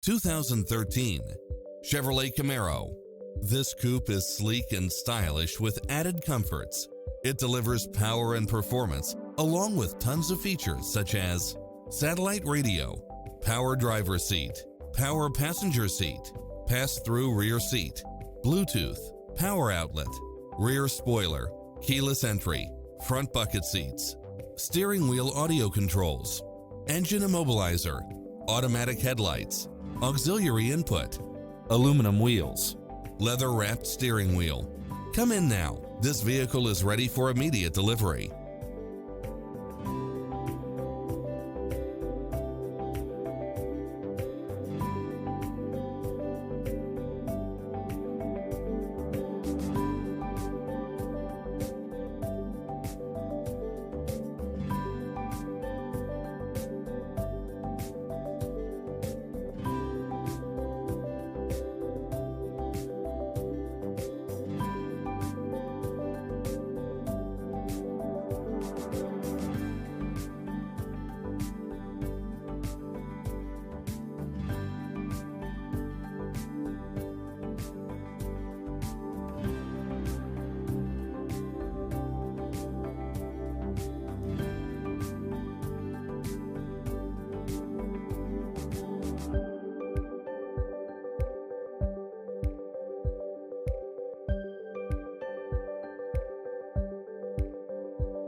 2013 Chevrolet Camaro. This coupe is sleek and stylish with added comforts. It delivers power and performance along with tons of features such as satellite radio, power driver seat, power passenger seat, pass-through rear seat, Bluetooth, power outlet, rear spoiler, keyless entry, front bucket seats, steering wheel audio controls, engine immobilizer, automatic headlights, auxiliary input, aluminum wheels, leather-wrapped steering wheel. Come in now. This vehicle is ready for immediate delivery.